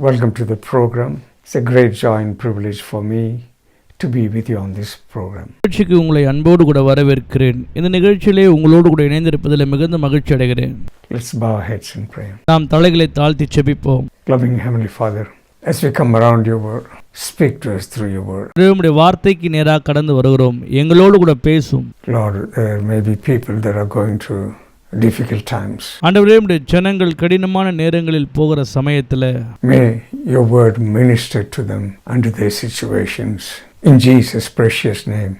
Welcome to the program. It's a great joy and privilege for me to be with you on this program. நிகழ்ச்சிக்கு உங்களை அன்போடு கூட வரவேற்கிறேன். இந்த நிகழ்ச்சியிலே உங்களோடு கூட இணைந்திருப்பதில் மிகுந்த மகிழ்ச்சி அடைகிறேன். Let's bow our heads in prayer. நாம் தலைகளை தாழ்த்தி ஜெபிப்போம். Loving Heavenly Father, as we come around your word, speak to us through your word. உம்முடைய வார்த்தைக்கு நேராக கடந்து வருகிறோம். எங்களோடு கூட பேசும். Lord, there may be people that are going through difficult times. ஆண்டவரே, உம்முடைய ஜனங்கள் கடினமான நேரங்களில் போகிற சமயத்தில் May your word minister to them under their situations. In Jesus' precious name.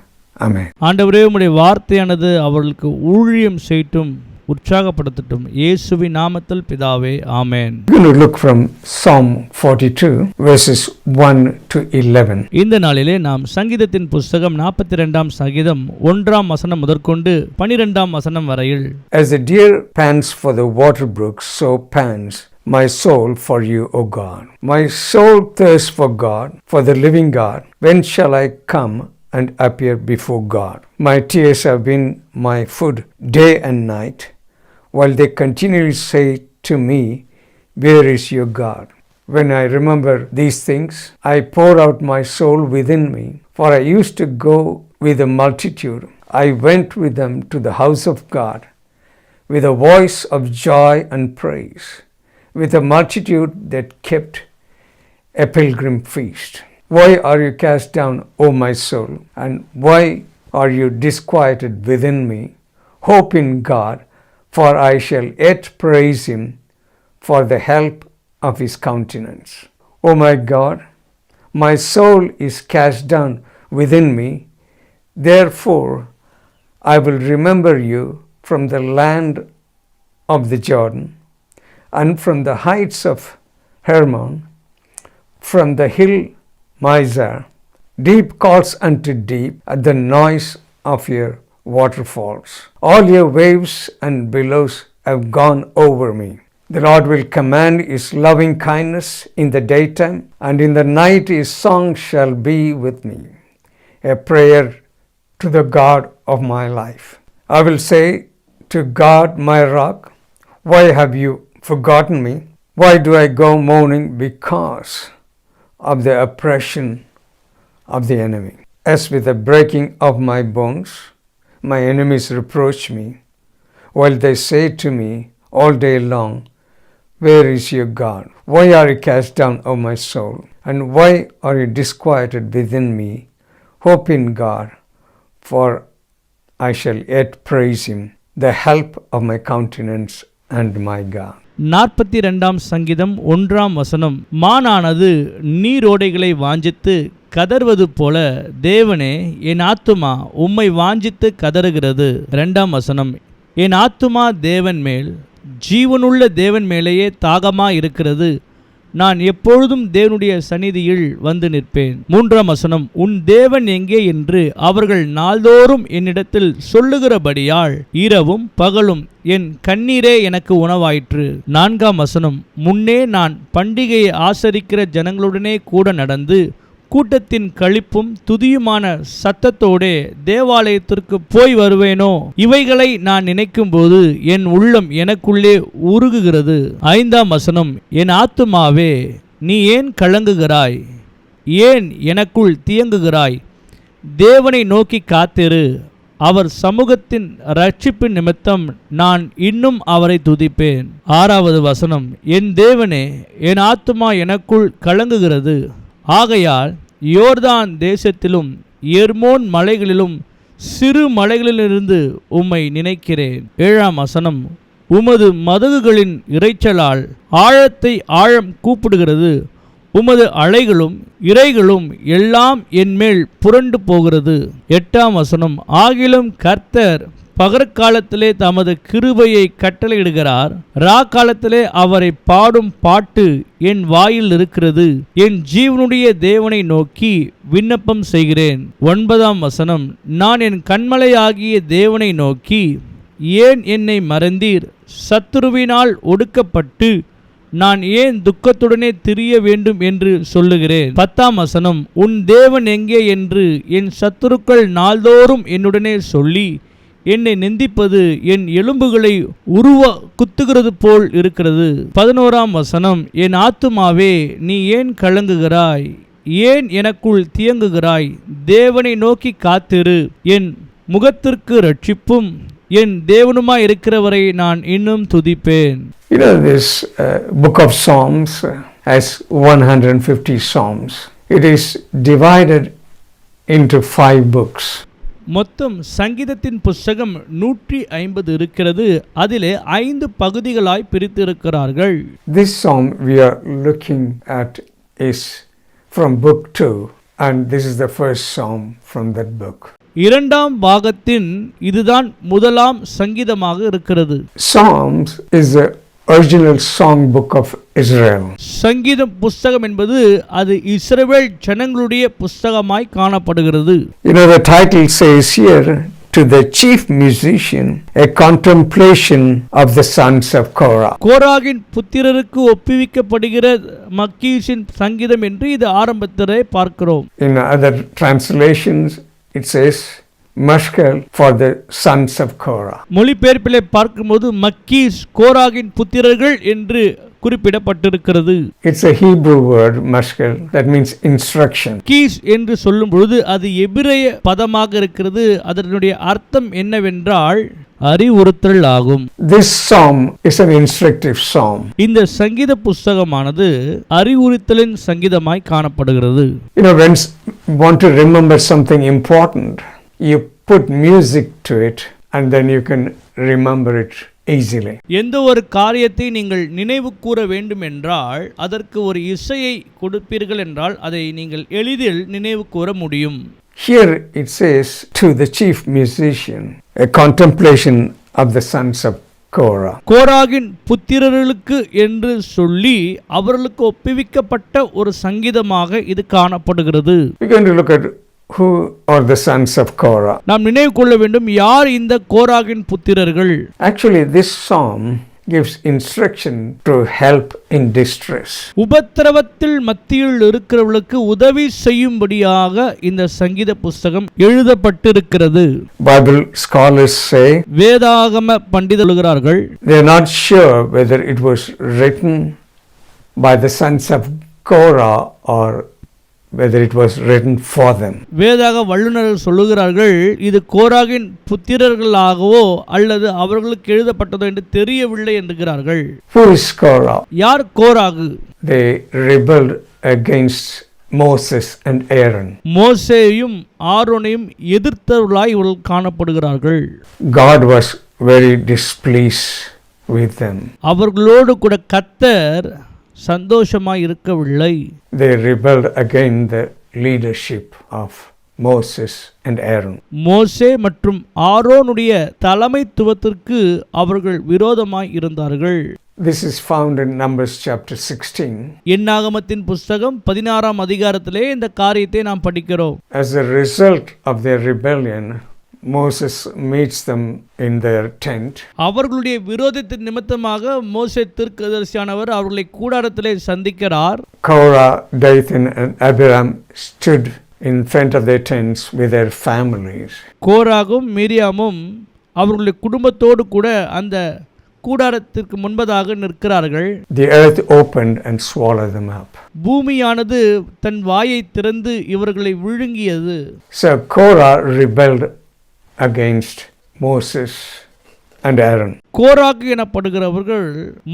Amen. ஆண்டவரே, உம்முடைய வார்த்தையானது அவர்களுக்கு ஊழியம் செய்யட்டும், உற்சாகப்படுத்தட்டும். இயேசுவின் நாமத்தில் பிதாவே, ஆமென். We're going to look from Psalm 42 verses 1 to 11. இந்த நாளிலே நாம் சங்கீதத்தின் புஸ்தகம் 42ஆம் சங்கீதம் 1ஆம் வசனம் முதற்கொண்டு 12ஆம் வசனம் வரையில். As the deer pants for the water brooks, so pants my soul for you, O God. My soul thirsts for God, for the living God. When shall I come and appear before God? My tears have been my food day and night, while they continually say to me, where is your God? When I remember these things, I pour out my soul within me, for I used to go with a multitude. I went with them to the house of God, with a voice of joy and praise, with a multitude that kept a pilgrim feast. Why are you cast down, O my soul? And why are you disquieted within me? Hope in God, for I shall yet praise him for the help of his countenance. O my God, my soul is cast down within me. Therefore, I will remember you from the land of the Jordan, and from the heights of Hermon, from the hill Mizar. Deep calls unto deep at the noise of your waterfalls. All your waves and billows have gone over me. The Lord will command his loving kindness in the daytime, and in the night his song shall be with me, a prayer to the God of my life. I will say to God, my rock, why have you forgotten me? Why do I go mourning because of the oppression of the enemy? As with the breaking of my bones, my enemies reproach me, while they say to me all day long, where is your God? Why are you cast down, O my soul? And why are you disquieted within me? Hope in God, for I shall yet praise him, the help of my countenance and my God. 42ஆம் சங்கீதம் 1ஆம் வசனம். மானானது நீரோடைகளை வாஞ்சித்து கதறுவது போல தேவனே, என் ஆத்துமா உம்மை வாஞ்சித்து கதறுகிறது. 2ஆம் வசனம். என் ஆத்துமா தேவன் மேல், ஜீவனுள்ள தேவன் மேலேயே தாகமா இருக்கிறது. நான் எப்பொழுதும் தேவனுடைய சந்நிதியில் வந்து நிற்பேன். 3ஆம் வசனம். உன் தேவன் எங்கே என்று அவர்கள் நாள்தோறும் என்னிடத்தில் சொல்லுகிறபடியால் இரவும் பகலும் என் கண்ணீரே எனக்கு உணவாயிற்று. 4ஆம் வசனம். முன்னே நான் பண்டிகையை ஆசரிக்கிற ஜனங்களுடனே கூட நடந்து கூட்டத்தின் களிப்பும் துதியுமான சத்தத்தோடே தேவாலயத்திற்கு போய் வருவேனோ? இவைகளை நான் நினைக்கும் போது என் உள்ளம் எனக்குள்ளே உருகுகிறது. 5ஆம் வசனம். என் ஆத்துமாவே, நீ ஏன் கலங்குகிறாய்? ஏன் எனக்குள் தியங்குகிறாய்? தேவனை நோக்கி காத்திரு. அவர் சமூகத்தின் ரட்சிப்பு நிமித்தம் நான் இன்னும் அவரை துதிப்பேன். 6வது வசனம். என் தேவனே, என் ஆத்துமா எனக்குள் கலங்குகிறது. ஆகையால் யோர்தான் தேசத்திலும் எர்மோன் மலைகளிலும் சிறு மலைகளிலிருந்து உம்மை நினைக்கிறேன். 7ஆம் வசனம். உமது மதகுகளின் இரைச்சலால் ஆழத்தை ஆழம் கூப்பிடுகிறது. உமது அலைகளும் இரைகளும் எல்லாம் என்மேல் புரண்டு போகிறது. 8ஆம் வசனம். ஆகிலும் கர்த்தர் பகற்காலத்திலே தமது கிருபையை கட்டளையிடுகிறார். ராக்காலத்திலே அவரை பாடும் பாட்டு என் வாயில் இருக்கிறது. என் ஜீவனுடைய தேவனை நோக்கி விண்ணப்பம் செய்கிறேன். 9ஆம் வசனம். நான் என் கண்மலையாகிய தேவனை நோக்கி, ஏன் என்னை மறந்தீர்? சத்துருவினால் ஒடுக்கப்பட்டு நான் ஏன் துக்கத்துடனே திரிய வேண்டும் என்று சொல்லுகிறேன். 10ஆம் வசனம். உன் தேவன் எங்கே என்று என் சத்துருக்கள் நாள்தோறும் என்னுடனே சொல்லி என்னை நிந்திப்பது என் எலும்புகளை குத்துகிறது போல் இருக்கிறது. 11ஆம் வசனம், என் ஆத்துமாவே நீ ஏன் கலங்குகிறாய், ஏன் எனக்குள் தியங்குகிறாய், தேவனை நோக்கி காத்திரு, என் முகத்திற்கு ரட்சிப்பும் என் தேவனுமாய் இருக்கிறவரை நான் இன்னும் துதிப்பேன். You know, this book of Psalms has 150 Psalms. It is divided into 5 books. மொத்தம் சங்கீதத்தின் புஸ்தகம் 150 இருக்கிறது. அதிலே 5 பகுதிகளாய் பிரித்திருக்கிறார்கள். This psalm we are looking at is from book 2, and this is the first psalm from that book. இரண்டாம் பாகத்தின் இதுதான் முதலாம் சங்கீதமாக இருக்கிறது. Psalms is the original song book of Israel. சங்கீதம் புஸ்தகம் என்பது அது இஸ்ரவேல் ஜனங்களுடைய புஸ்தகமாய் காணப்படுகிறது. You know, the title says here, to the chief musician, a contemplation of the sons of Korah. கோராகின் புத்திரருக்கு ஒப்புவிக்கப்படுகிற மக்கீஷின் சங்கீதம் என்று இது ஆரம்பத்திலே பார்க்கிறோம். In other translations it says Mashkal for the sons of Korah. மொழிபெயர்ப்பிலே பார்க்கும்போது மக்கீஷ் கோராகின் புத்திரர்கள் என்று குறிப்பிடப்பட்டிருக்கிறது. It's a Hebrew word, Mashkal, that means instruction. Quiche என்று சொல்லும் பொழுது அது எபிரேய பதமாக இருக்கிறது. அதனுடைய அர்த்தம் என்னவென்றால் அறிவுறுத்தல் ஆகும். This psalm is an instructive psalm. இந்த சங்கீத புஸ்தகமானது அறிவுறுத்தலின் சங்கீதமாய் காணப்படுகிறது. You know, when you want to remember something important, you put music to it and then you can remember it easily. எந்த ஒரு காரியத்தை நீங்கள் நினைவு கூற வேண்டும் என்றால் அதற்கு ஒரு இசையை கொடுப்பீர்கள் என்றால் அதை நீங்கள் எளிதில் நினைவு கூற முடியும். Here it says, to the chief musician, a contemplation of the sons of Korah. கோராகின் புத்திரர்களுக்கு என்று சொல்லி அவர்களுக்கு ஒப்புவிக்கப்பட்ட ஒரு சங்கீதமாக இது காணப்படுகிறது. We're going to look at who are the sons of Korah. நாம் நினைவு கொள்ள வேண்டும், யார் இந்த கோராகின் புத்திரர்கள். Actually, this psalm gives instruction to help in distress. உபத்திரவத்தில் மத்தியில் இருக்கிறவர்களுக்கு உதவி செய்யும்படியாக இந்த சங்கீத புஸ்தகம் எழுதப்பட்டிருக்கிறது. Bible scholars say வேதாகம பண்டிதர்கள் சொல்கிறார்கள், they are not sure whether it was written by the sons of Korah or whether it was written for them. வேதாக வல்லுநர்கள் சொல்லுகிறார்கள், இது கோராகின் புத்திரர்களாகவோ அல்லது அவர்களுக்கு எழுதப்பட்டதோ என்று தெரியவில்லை என்கிறார்கள். Who is Korah? யார் கோராகு? They rebelled against Moses and Aaron. மோசேயும் ஆரோனையும் எதிர்த்தவர்களாய் இவர்கள் காணப்படுகிறார்கள். God was very displeased with them. அவர்களோடு கூட கர்த்தர் சந்தோஷமாய் இருக்கவில்லை. They rebelled against the leadership of Moses and Aaron. மோசே மற்றும் ஆரோனுடைய தலைமைத்துவத்திற்கு அவர்கள் விரோதமாய் இருந்தார்கள். This is found in Numbers chapter 16. என்னாகமத்தின் புஸ்தகம் 16ஆம் அதிகாரத்திலே இந்த காரியத்தை நாம் படிக்கிறோம். As a result of their rebellion, Moses meets them in their tent. அவர்களுடைய விரோதத்தின் நிமித்தமாக மோசே தீர்க்கதரிசியானவர் அவர்களை கூடாரத்திலே சந்திக்கிறார். Korah, Dathan and Abiram stood in front of their tents with their families. கோராகும் மீரியாமும் அவர்களுடைய குடும்பத்தோடு கூட அந்த கூடாரத்திற்கு முன்பதாக நிற்கிறார்கள். The earth opened and swallowed them up. பூமியானது தன் வாயை திறந்து இவர்களை விழுங்கியது. So Korah rebelled against Moses and Aaron. கோராகு எனப்படுகிறவர்கள்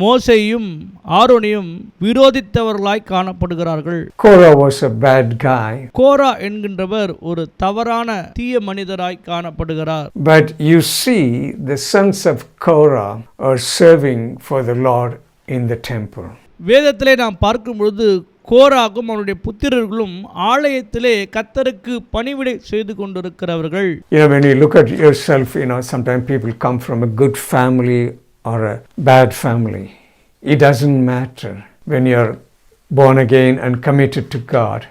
மோசேயும் ஆரோனையும் விரோதித்தவர்களாய் காணப்படுகிறார்கள். Korah was a bad guy. கோரா என்கின்றவர் ஒரு தவறான தீய மனிதராய் காணப்படுகிறார். But you see, the sons of Korah are serving for the Lord in the temple. வேதத்திலே நாம் பார்க்கும் பொழுது கோராகும் அவருடைய புத்திரர்களும் ஆலயத்திலே கர்த்தருக்கு பணிவிடை செய்து கொண்டிருக்கிறவர்கள். You know, when you look at yourself, you know, sometimes people come from a good family or a bad family. It doesn't matter. When you're born again and committed to God,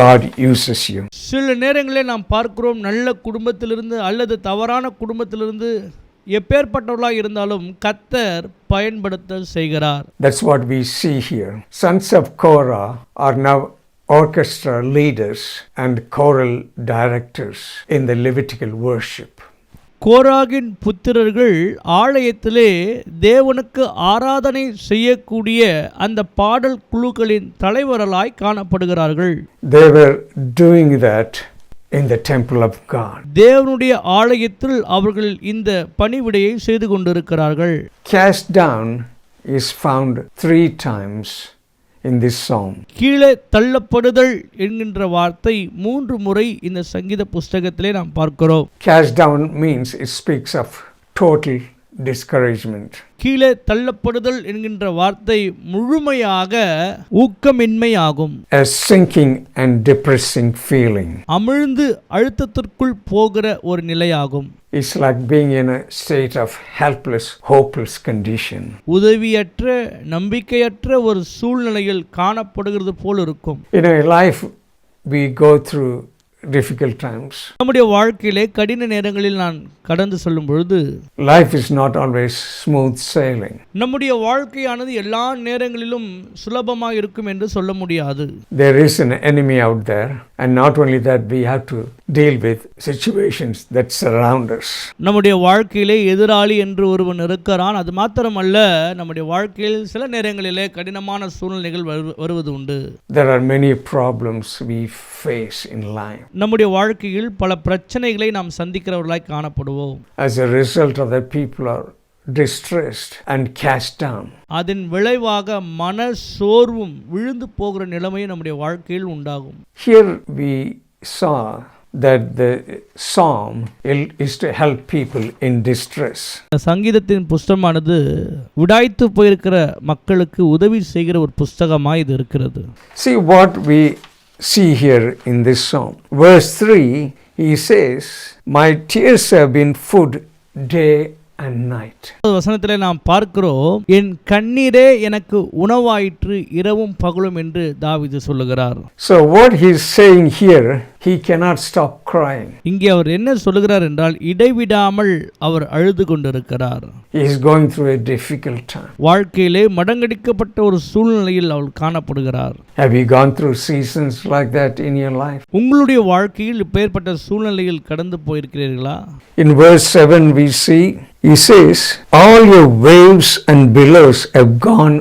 God uses you. சில நேரங்களில் நாம் பார்க்கிறோம், நல்ல குடும்பத்திலிருந்து அல்லது தவறான குடும்பத்திலிருந்து எப்பேற்பட்டவர்களாக இருந்தாலும் கர்த்தர் பயன்படுத்த செய்கிறார். That's what we see here. Sons of Korah are now orchestra leaders and choral directors in the Levitical worship. கோராகின் புத்திரர்கள் ஆலயத்திலே தேவனுக்கு ஆராதனை செய்யக்கூடிய அந்த பாடல் குழுக்களின் தலைவர்களாய் காணப்படுகிறார்கள். They were doing that in the temple of God. தேவனுடைய ஆலயத்தில் அவர்கள் இந்த பணிவிடையை செய்து கொண்டிருக்கிறார்கள். Cast down is found 3 times in this psalm. கீழே தள்ளப்படுதல் என்கின்ற வார்த்தை 3 முறை இந்த சங்கீத புஸ்தகத்திலே நாம் பார்க்கிறோம். Cast down means it speaks of total discouragement. கீழே தள்ளப்படுதல் என்கின்ற வார்த்தை முழுமையாக ஊக்கமின்மை ஆகும். A sinking and depressing feeling. அமிழ்ந்து அழுத்தத்திற்குள் போகிற ஒரு நிலையாகும். It's like being in a state of helpless, hopeless condition. உதவியற்ற நம்பிக்கையற்ற ஒரு சூழ்நிலையில் காணப்படுகிறது போல் இருக்கும். In our life we go through difficult times. நம்முடைய வாழ்க்கையிலே கடின நேரங்களில் நான் கடந்து செல்லும் பொழுது Life is not always smooth sailing. நம்முடைய வாழ்க்கையானது எல்லா நேரங்களிலும் சுலபமாக இருக்கும் என்று சொல்ல முடியாது. There is an enemy out there, and not only that, we have to deal with situations that surround us. நம்முடைய வாழ்க்கையிலே எதிராளி என்று ஒருவன் இருக்கிறான். அது மாத்திரமல்ல, நம்முடைய வாழ்க்கையில் சில நேரங்களிலே கடினமான சூழ்நிலைகள் வருவது உண்டு. There are many problems we face in life. நம்முடைய வாழ்க்கையில் பல பிரச்சனைகளை நாம் சந்திக்கிறவர்களாய் காணப்படுவோம். As a result of that, people are distressed and cast down. அதன் விளைவாக மன சோர்வும் விழுந்து போகிற நிலைமை நம்முடைய வாழ்க்கையில் உண்டாகும். Here we saw that the psalm is to help people in distress. சங்கீதத்தின் புஸ்தகமானது விடாய்த்து போயிருக்கிற மக்களுக்கு உதவி செய்கிற ஒரு புஸ்தகமாய் இது இருக்கிறது. See what we see here in this psalm. Verse 3, he says, my tears have been food day and night. வசனத்திலே நாம் பார்க்கிறோம், என் கண்ணீரே எனக்கு உணவாயிற்று இரவும் பகலும் என்று தாவீது சொல்லுகிறார். So what he is saying here, he cannot stop crying. இங்கே அவர் என்ன சொல்லுகிறார் என்றால், இடைவிடாமல் அவர் அழுது கொண்டிருக்கிறார். He is going through a difficult time. வாழ்க்கையிலே மடங்கடிக்கப்பட்ட ஒரு சூழ்நிலையில் அவர் காணப்படுகிறார். Have you gone through seasons like that in your life? உங்களுடைய வாழ்க்கையில் இப்பேற்பட்ட சூழ்நிலையில் கடந்து போயிருக்கிறீர்களா? In verse 7 we see, he says, all your waves and billows have gone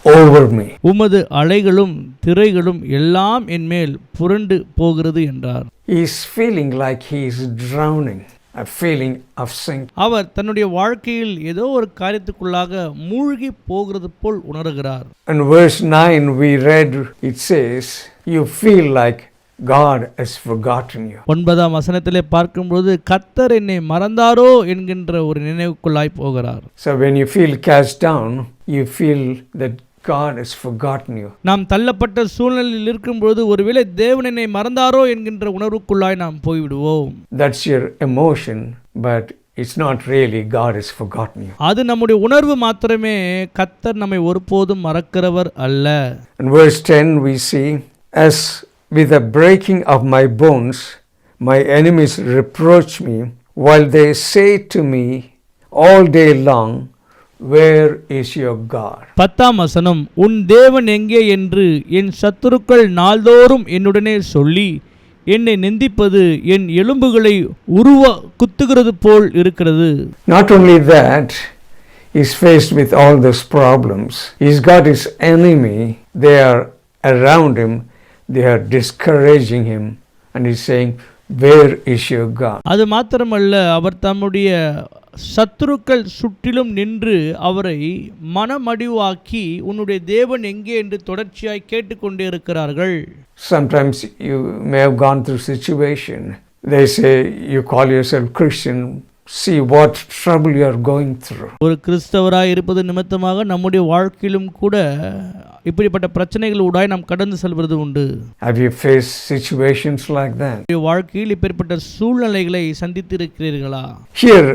over me. உமது அலைகளும் திரைகளும் எல்லாம் என் மேல் புரண்டு போகிறது என்றார். He is feeling like he is drowning, a feeling of sinking. அவர் தன்னுடைய வாழ்க்கையில் ஏதோ ஒரு காரியத்துக்குள்ளாக மூழ்கி போகிறது போல் உணர்கிறார். And verse 9 we read, it says, you feel like God has forgotten you. 9ஆம் வசனத்திலே பார்க்கும்போது கர்த்தர் என்னை மறந்தாரோ என்கின்ற ஒரு நினைவுக்குள்ளாய் போகிறார். So when you feel cast down, you feel that God has forgotten you. நாம் தள்ளப்பட்ட சூழ்நிலையில் இருக்கும்போது ஒருவேளை தேவன் என்னை மறந்தாரோ என்கின்ற உணர்வுக்குள்ளாய் நாம் போய்விடுவோம். That's your emotion, but it's not really God has forgotten you. அது நம்முடைய உணர்வு மாத்திரமே, கர்த்தர் நம்மை ஒருபோதும் மறக்கிறவர் அல்ல. In verse 10 we see, as with the breaking of my bones, my enemies reproach me, while they say to me all day long, where is your God? 10ஆம் வசனம், உன் தேவன் எங்கே என்று என் சத்துருக்கள் நாள்தோறும் என்னுடனே சொல்லி என்னை நிந்திப்பது என் எலும்புகளை குத்துகிறது போல் இருக்கிறது. Not only that, he is faced with all those problems. He's got his enemy, they are around him, they are discouraging him, and he's saying, where is your God? அது மாத்திரமல்ல, அவர் தம்முடைய சத்துருக்கள் சுற்றிலும் நின்று அவரை மனமடிவாக்கி உன்னுடைய தேவன் எங்கே என்று தொடர்ச்சியாய் கேட்டுக்கொண்டே இருக்கிறார்கள். Sometimes you may have gone through situation. They say you call yourself Christian. See what trouble you are going through. ஒரு கிறிஸ்தவராய் இருப்பது நிமித்தமாக நம்முடைய வாழ்க்கையிலும் கூட இப்படிப்பட்ட பிரச்சனைகள் ஊடாய் நாம் கடந்து செல்வது உண்டு. Have you faced situations like that? வாழ்க்கையில் இப்படிப்பட்ட சூழ்நிலைகளை சந்தித்து இருக்கிறீர்களா? Here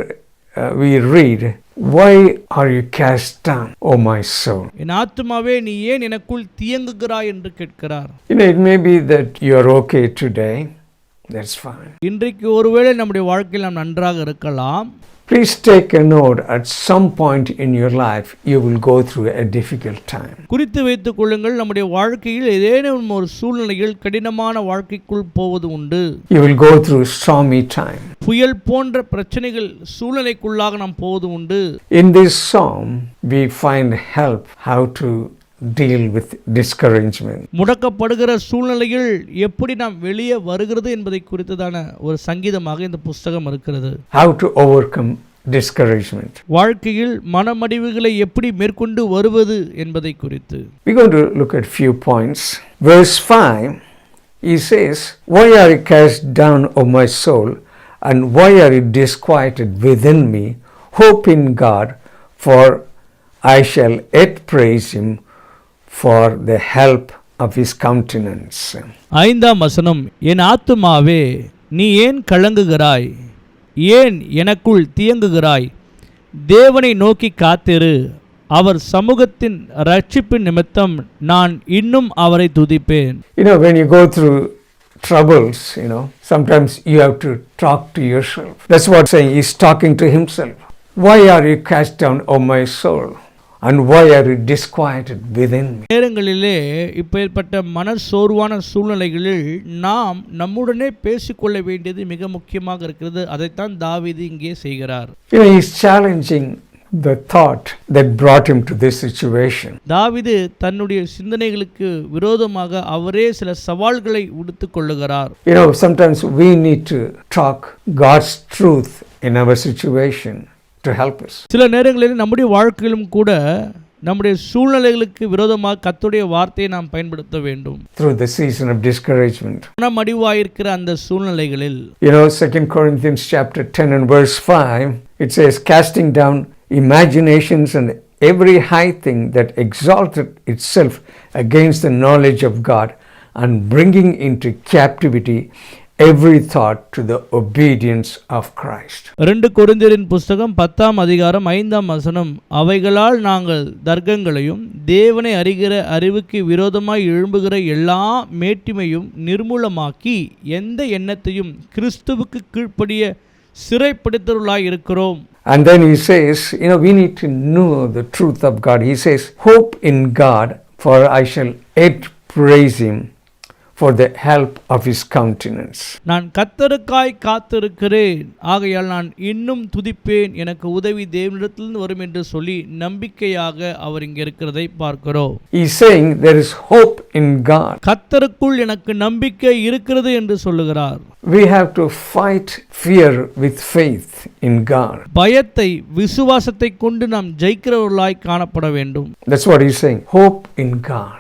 we read, why are you cast down, O my soul? என் ஆத்துமாவே நீ ஏன் எனக்குள் தியங்குகிறாய் என்று கேட்கிறார். It may be that you are okay today. That's fine. இன்றைக்கு ஒருவேளை நம்முடைய வாழ்க்கையில் நாம் நன்றாக இருக்கலாம். Please take a note, at some point in your life, you will go through a difficult time. குறித்து வைத்துக் கொள்ளுங்கள், நம்முடைய வாழ்க்கையில் ஏதேனும் ஒரு சூழ்நிலையில் கடினமான வாழ்க்கைக்குள் போவது உண்டு. You will go through stormy time. புயல் போன்ற பிரச்சனைகள் சூழ்நிலைக்குள்ளாக நாம் போவது உண்டு. In this psalm, we find help how to deal with discouragement. முடக்கப்படுகிற சூழ்நிலையில் எப்படி நாம் வெளியே வருகிறது என்பதை குறித்ததான ஒரு சங்கீதமாக இந்த புஸ்தகம் இருக்கிறது. How to overcome discouragement. வாழ்க்கையில் மனமடிவுகளை எப்படி மேற்கொண்டு வருவது என்பதை குறித்து. We're going to look at few points. Verse 5, he says, "Why are you cast down, O my soul, and why are you disquieted within me? Hope in God, for I shall yet praise him for the help of his countenance." 5ஆம் வசனம், என் ஆத்துமாவே நீ ஏன் கலங்குகிறாய், ஏன் எனக்குள் தியங்குகிறாய், தேவனை நோக்கி காத்திரு, அவர் சமூகத்தின் ரட்சிப்பின் நிமித்தம் நான் இன்னும் அவரை துதிப்பேன். When you go through troubles, sometimes you have to talk to yourself. That's what saying, he's talking to himself. Why are you cast down, O my soul? And why are you disquieted within me? நேரங்களிலே இப்பேற்பட்ட மனசோர்வான சூழ்நிலைகளில் நாம் நம்முடனே பேசிக்கொள்ள வேண்டியது மிக முக்கியமாக இருக்கிறது. அதைத்தான் தாவீது இங்கே செய்கிறார். He's challenging the thought that brought him to this situation. தாவீது தன்னுடைய சிந்தனைகளுக்கு விரோதமாக அவரே சில சவால்களை விடுத்துக் கொள்ளுகிறார். Sometimes we need to talk God's truth in our situation to help us. சில நேரங்களில் நம்முடைய வாழ்க்கையிலும் கூட நம்முடைய சூழ்நிலைகளுக்கு விரோதமாக கர்த்தருடைய வார்த்தையை நாம் பயன்படுத்த வேண்டும். Through the season of discouragement. மனமடிவாயிருக்கிற அந்த சூழ்நிலைகளில் 2 Corinthians chapter 10 and verse 5, it says, "Casting down imaginations and every high thing that exalted itself against the knowledge of God, and bringing into captivity every thought to the obedience of Christ." 2 கொரிந்தியரின் புஸ்தகம் 10ஆம் அதிகாரம் 5ஆம் வசனம், அவைகளால் நாங்கள் தர்க்கங்களையும் தேவனை அறிகிற அறிவுக்கு விரோதமாய் எழும்புகிற எல்லா மேட்டிமையும் நிர்மூலமாக்கி எந்த எண்ணத்தையும் கிறிஸ்துவுக்கு கீழ்ப்படிய சிறைப்படுத்தலாய் இருக்கிறோம். And then he says, we need to know the truth of God. He says, "Hope in God, for I shall yet praise him for the help of his countenance." நான் கர்த்தருக்காய் காத்திருக்கிறேன், ஆகையால் நான் இன்னும் துதிப்பேன், எனக்கு உதவி தேவனிடத்திலிருந்து வரும் என்று சொல்லி நம்பிக்கையாக அவர் இங்கே இருக்கிறதை பார்க்கிறோம். He's saying there is hope in God. கர்த்தருக்குள் எனக்கு நம்பிக்கை இருக்கிறது என்று சொல்லுகிறார். We have to fight fear with faith in God. பயத்தை விசுவாசத்தை கொண்டு நாம் ஜெயிக்கிறவர்களாய் காணப்பட வேண்டும். That's what he's saying. Hope in God.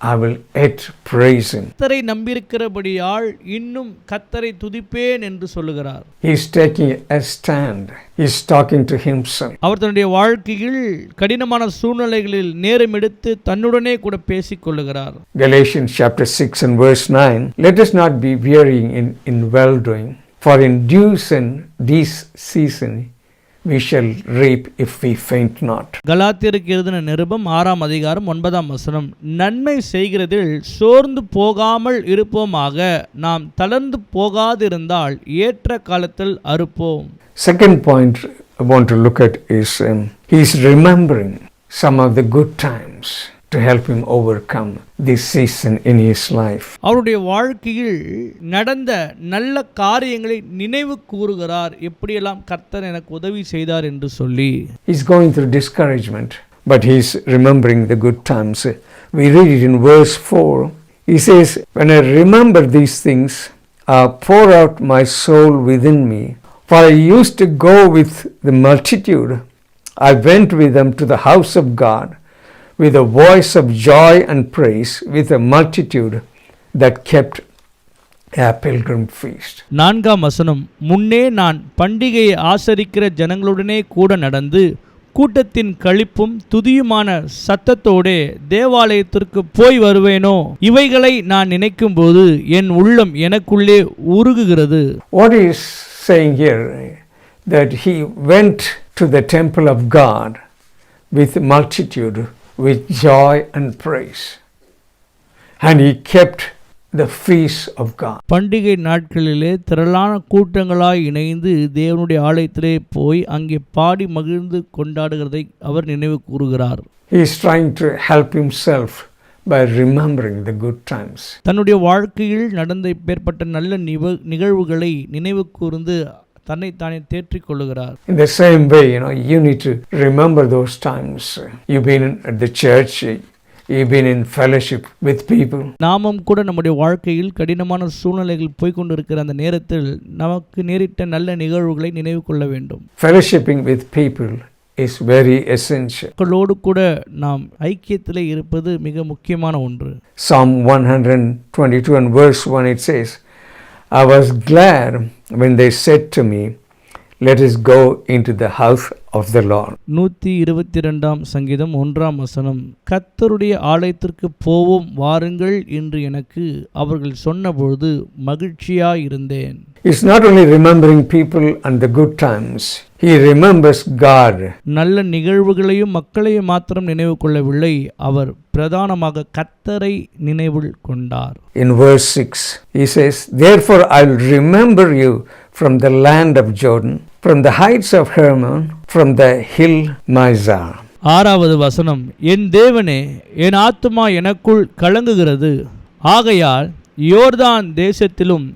I will yet praise him. கர்த்தரை நம்பியிருக்கிறபடியால் இன்னும் கர்த்தரை துதிப்பேன் என்று சொல்லுகிறார். He's taking a stand. He's talking to himself. அவர் தன்னுடைய வாழ்க்கையில் கடினமான சூழ்நிலைகளில் நேரம் எடுத்து தன்னுடனே கூட பேசிக் கொள்ளுகிறார். Galatians chapter 6 and verse 9, "Let us not be weary in well doing, for in due season we shall reap if we faint not." கலாத்தியருக்கு எழுதின நிருபம் 6ஆம் அதிகாரம் 9ஆம் வசனம், நன்மை செய்கிறதில் சோர்ந்து போகாமல் இருப்போமாக, நாம் தளர்ந்து போகாதிருந்தால் ஏற்ற காலத்தில் அறுப்போம். Second point I want to look at is he's remembering some of the good times to help him overcome this season in his life. அவருடைய வாழ்க்கையில் நடந்த நல்ல காரியங்களை நினைவு கூறுகிறார், எப்படியெல்லாம் கர்த்தர் எனக்கு உதவி செய்தார் என்று சொல்லி. He's going through discouragement, but he's remembering the good times. We read it in verse 4. He says, "When I remember these things, pour out my soul within me. For I used to go with the multitude. I went with them to the house of God, with a voice of joy and praise, with a multitude that kept a pilgrim feast." 4ஆம் வசனம், முன்னே நான் பண்டிகையை ஆசரிக்கிற ஜனங்களுடனே கூட நடந்து கூட்டத்தின் களிப்பும் துதியுமான சத்தத்தோடே தேவாலயத்திற்கு போய் வருவேனோ, இவைகளை நான் நினைக்கும் போது என் உள்ளம் எனக்குள்ளே உருகுகிறது. What is saying here, that he went to the temple of God with multitude, with joy and praise, and he kept the feast of God. பண்டிகை நாட்களிலே திரளான கூட்டங்களாய் இணைந்து தேவனுடைய ஆலயத்திலே போய் அங்கே பாடி மகிழ்ந்து கொண்டாடுகிறதை அவர் நினைவு கூறுகிறார். He is trying to help himself by remembering the good times. தன்னுடைய வாழ்க்கையில் நடந்த இப்பேற்பட்ட நல்ல நிகழ்வுகளை நினைவு கூர்ந்து தன்னைத்தானே தேற்றிக் கொள்ளுகிறார். In the same way, you need to remember those times. You've been at the church, you've been in fellowship with people. நாமும் கூட நம்முடைய வாழ்க்கையில் கடினமான சூழ்நிலைகள் போய்கொண்டிருக்கிற அந்த நேரத்தில் நமக்கு நேரிட்ட நல்ல நிகழ்வுகளை நினைவு கொள்ள வேண்டும். Fellowshipping with people is very essential. மக்களோடு கூட நாம் ஐக்கியத்திலே இருப்பது மிக முக்கியமான ஒன்று. Psalm 122 and verse 1 it says, I was glad when they said to me, let us go into the house of the Lord. 122 சங்கீதம் 1ஆம் வசனம், கர்த்தருடைய ஆலயத்திற்கு போவோம் வாருங்கள் என்று எனக்கு அவர்கள் சொன்னபொழுது மகிழ்ச்சியாயிருந்தேன். He's not only remembering people and the good times, he remembers God. நல்ல நிகழ்வுகளையும் மக்களையும் மாத்திரம் நினைவு கொள்ளவில்லை, அவர் பிரதானமாக கர்த்தரை நினைவில் கொண்டார். In verse 6 he says, therefore I'll remember you from the land of Jordan, from the heights of Hermon, from the hill Mizar. 6வது வசனம், என் தேவனே, என் ஆத்துமா எனக்குள் கலங்குகிறது, ஆகையால் யோர்தான் தேசத்திலும்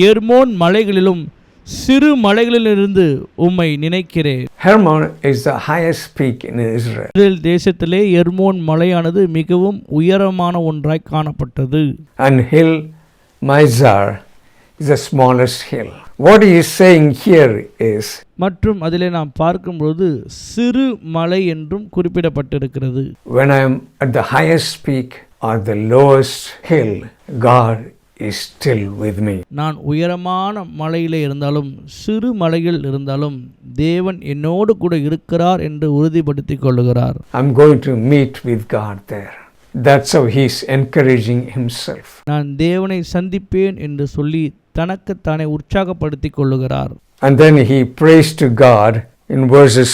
எர்மோன் மலைகளிலும் சிறு மலைகளிலிருந்து உம்மை நினைக்கிறேன். Hermon is the highest peak in Israel. Israel தேசத்திலே எர்மோன் மலையானது மிகவும் உயரமான ஒன்றாய் காணப்பட்டது. And hill Mizar is the smallest hill. What he is saying here is, மற்றும் அதிலே நாம் பார்க்கும்போது சிறு மலை என்றும் குறிப்பிடப்பட்டிருக்கிறது. when I am at the highest peak or the lowest hill, God is still with me. நான் உயரமான மலையிலே இருந்தாலும் சிறு மலையில் இருந்தாலும் தேவன் என்னோடு கூட இருக்கிறார் என்று உறுதிப்படுத்திக் கொள்ளுகிறார். I'm going to meet with God there. That's how he is encouraging himself. நான் தேவனை சந்திப்பேன் என்று சொல்லி தனக்குத்தானே உற்சாகப்படுத்திக் கொள்ளுகிறார். And then he prays to God in verses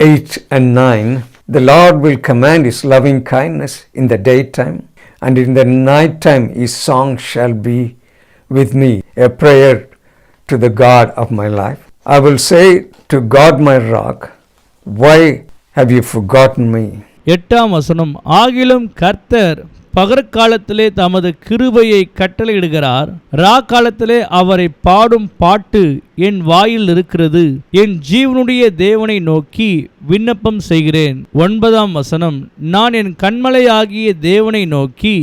8 and 9. The Lord will command his loving kindness in the daytime, and in the night time his song shall be with me, a prayer to the God of my life. I will say to God my rock, why have you forgotten me? 8ஆம் வசனம், ஆகிலும் கர்த்தர் பகற்காலத்திலே தமது கிருபையை கட்டளையிடுகிறார், ராக்காலத்திலே அவரை பாடும் பாட்டு என் வாயில் இருக்கிறது, என் ஜீவனுடைய தேவனை நோக்கி விண்ணப்பம் செய்கிறேன். 9ஆம் வசனம், நான் என் கண்மலையாகிய தேவனை நோக்கி,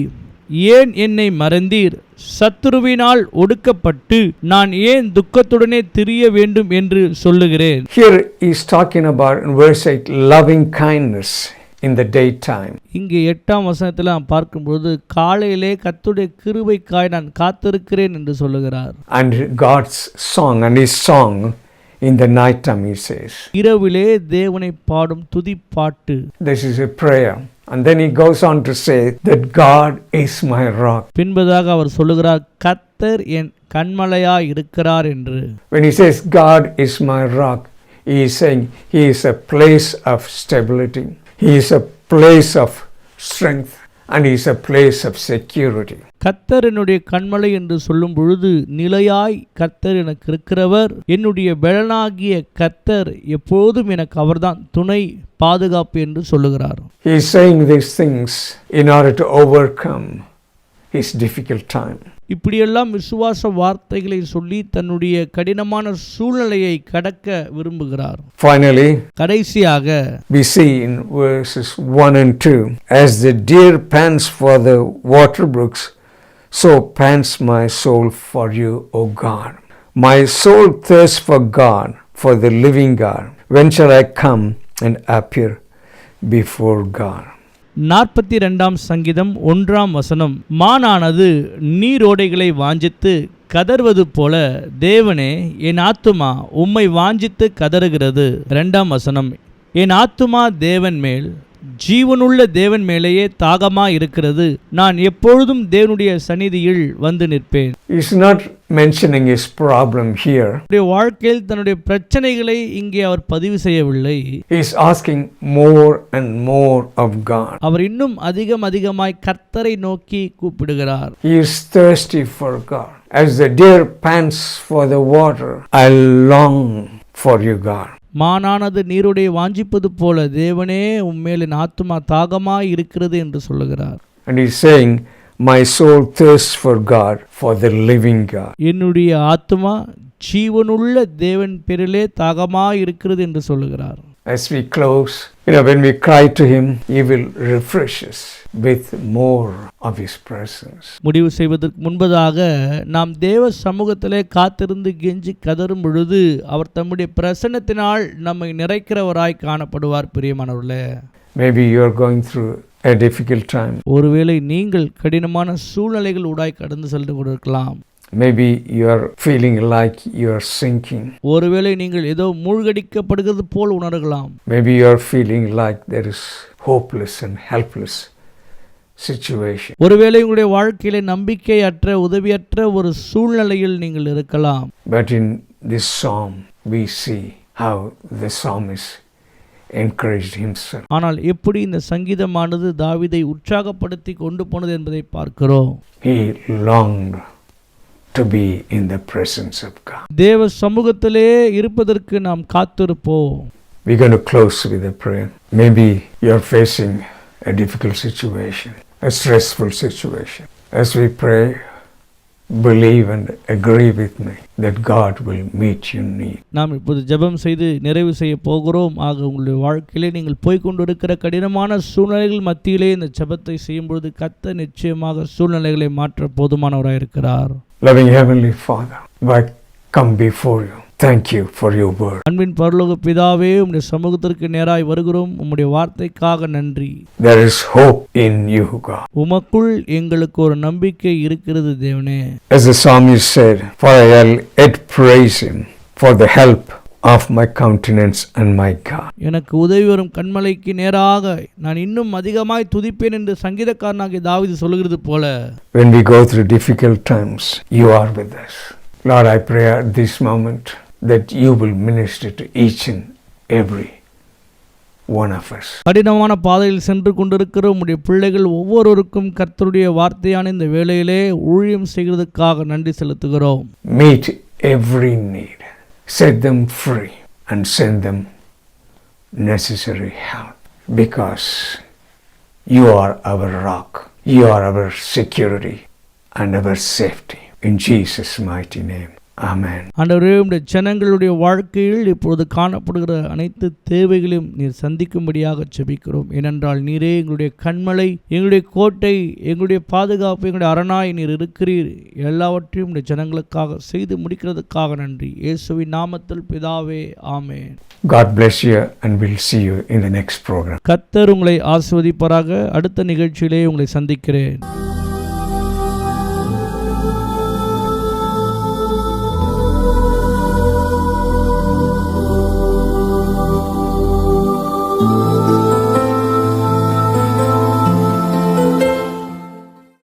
ஏன் என்னை மறந்தீர், சத்துருவினால் ஒடுக்கப்பட்டு நான் ஏன் துக்கத்துடனே திரிய வேண்டும் என்று சொல்லுகிறேன். Here he is talking about in verse 8 loving kindness in the daytime. இங்கே 8ஆம் வசனத்தில் நாம் பார்க்கும்போது காலையிலே கர்த்தருடைய கிருபைக்காய் நான் காத்திருக்கிறேன் என்று சொல்லுகிறார். And God's song and his song in the night time, he says. இரவிலே தேவனை பாடும் துதி பாட்டு. This is a prayer. And then he goes on to say that God is my rock. பின்பதாக அவர் சொல்லுகிறார், கர்த்தர் என் கண்மலையாய் இருக்கிறார் என்று. When he says God is my rock, he is saying he is a place of stability. He is a place of strength and he is a place of security. கர்த்தர் என்னுடைய கண்மலை என்று சொல்லும் பொழுது நிலையாய் கர்த்தர் எனக்கு இருக்கிறவர், என்னுடைய பெலனாகிய கர்த்தர் எப்போதும் எனக்கு அவர்தான் துணை பாதுகாப்பு என்று சொல்லுகிறார். He is saying these things in order to overcome his difficult time. இப்படியெல்லாம் விசுவாச வார்த்தைகளை சொல்லி தன்னுடைய கடினமான சூழ்நிலையை கடக்க விரும்புகிறார். Finally, கடைசியாக we see in verses 1 and 2, as the deer pants for the water brooks, so pants my soul for you, O God. My soul thirsts for God, for the living God. When shall I come and appear before God? 42ஆம் சங்கீதம் 1ஆம் வசனம், மானானது நீரோடைகளை வாஞ்சித்து கதறுவது போல தேவனே என் ஆத்துமா உம்மை வாஞ்சித்து கதறுகிறது. 2ஆம் வசனம், என் ஆத்துமா தேவன் மேல் ஜீவனுள்ள தேவன் மேலேயே தாகமா இருக்கிறது. நான் எப்பொழுதும் தேவனுடைய சந்நிதியில் வந்து நிற்பேன். He's not mentioning his problem here. அவருடைய வாழ்க்கையில் தன்னுடைய பிரச்சனைகளை இங்கே அவர் பதிவு செய்யவில்லை. He's asking more and more of God. அவர் இன்னும் அதிகமாய் கர்த்தரை நோக்கி கூப்பிடுகிறார். He is thirsty for God. As the deer pants for the water, I long for you, God. மானானது நீரோடை வாஞ்சிப்பது போல தேவனே உம்மேல் என் ஆத்துமா தாகமாய் இருக்கிறது என்று சொல்லுகிறார். And he's saying, my soul thirsts for God, for the living God. என்னுடைய ஆத்துமா ஜீவனுள்ள தேவன் பேரிலே தாகமாய் இருக்கிறது என்று சொல்லுகிறார். As we close, when we cry to him, he will refresh us with more of his presence. முடிவு செய்வதற்கு முன்பதாக நாம் தேவ சமூகத்திலே காத்திருந்து கெஞ்சி கதறும் பொழுது அவர் தம்முடைய பிரசன்னத்தினால் நம்மை நிறைக்கிறவராய் காணப்படுவார். பிரியமானவர்களே, Maybe you are going through a difficult time. ஒருவேளை நீங்கள் கடினமான சூழ்நிலைகள் ஊடாய் கடந்து சென்று கொண்டிருக்கலாம். Maybe you are feeling like you are sinking. ஒருவேளை நீங்கள் ஏதோ மூழ்கடிக்கப்படுகிறது போல் உணரலாம். Maybe you are feeling like there is hopeless and helpless situation. ஒருவேளை உங்களுடைய வாழ்க்கையிலே நம்பிக்கையற்ற உதவியற்ற ஒரு சூழ்நிலையில் நீங்கள் இருக்கலாம். But in this psalm we see how the psalmist encouraged himself. ஆனால் எப்படி இந்த சங்கீதமானது தாவீதை உற்சாகப்படுத்தி கொண்டு போனது என்பதை பார்க்கிறோம். He longed to be in the presence of God. தேவ சமூகத்திலே இருப்பதற்கு நாம் காத்திருப்போம். We're going to close with a prayer. Maybe you're facing a difficult situation, a stressful situation. As we pray, believe and agree with me that God will meet your need. நாம் இப்போது ஜெபம் செய்து நிறைவு செய்ய போகிறோம். ஆக உங்களுடைய வாழ்க்கையிலே நீங்கள் போய்கொண்டிருக்கிற கடினமான சூழ்நிலைகள் மத்தியிலே இந்த ஜெபத்தை செய்யும் பொழுது கர்த்தர் நிச்சயமாக சூழ்நிலைகளை மாற்ற போதுமானவராய் இருக்கிறார். Loving Heavenly Father, I come before you. Thank you for your word. அன்பின் பரலோக பிதாவே, உம்முடைய சமூகத்திற்கு நேராய் வருகிறோம். உம்முடைய வார்த்தைக்காக நன்றி. There is hope in you, God. உமக்குள் எங்களுக்கு ஒரு நம்பிக்கை இருக்கிறது தேவனே. As the psalmist said, for I will yet praise him for the help of my countenance and my God. எனக்கு உதவி வரும் கண்மலைக்கு நேராக நான் இன்னும் அதிகமாய் துதிப்பேன் என்று சங்கீதக்காரனாகிய தாவீது சொல்கிறது போல, When we go through difficult times, you are with us. Lord, I pray at this moment that you will minister to each and every one of us. கடினமான பாதையில் சென்று கொண்டிருக்கிற உம்முடைய பிள்ளைகள் ஒவ்வொருவருக்கும் கர்த்தருடைய வார்த்தையான இந்த வேளையிலே ஊழியம் செய்கிறதுக்காக நன்றி செலுத்துகிறோம். Meet every need. Set them free and send them necessary help, because you are our rock, you are our security and our safety. In Jesus' mighty name, amen. ஆண்டவரே, உம்முடைய ஜனங்களுடைய வாழ்க்கையில் இப்பொழுது காணப்படுகிற அனைத்து தேவைகளையும் நீர் சந்திக்கும்படியாக ஜெபிக்கிறோம். ஏனென்றால் நீரே எங்களுடைய கண்மலை, எங்களுடைய கோட்டை, எங்களுடைய பாதுகாப்பு, எங்களுடைய அரணாய் நீர் இருக்கிறீர். எல்லாவற்றையும் உம்முடைய ஜனங்களுக்காக செய்து முடிக்கிறதுக்காக நன்றி. இயேசுவின் நாமத்தில் பிதாவே, ஆமென். God bless you and we'll see you in the next program. கர்த்தர் உங்களை ஆசீர்வதிப்பாராக. அடுத்த நிகழ்ச்சியிலே உங்களை சந்திக்கிறேன்.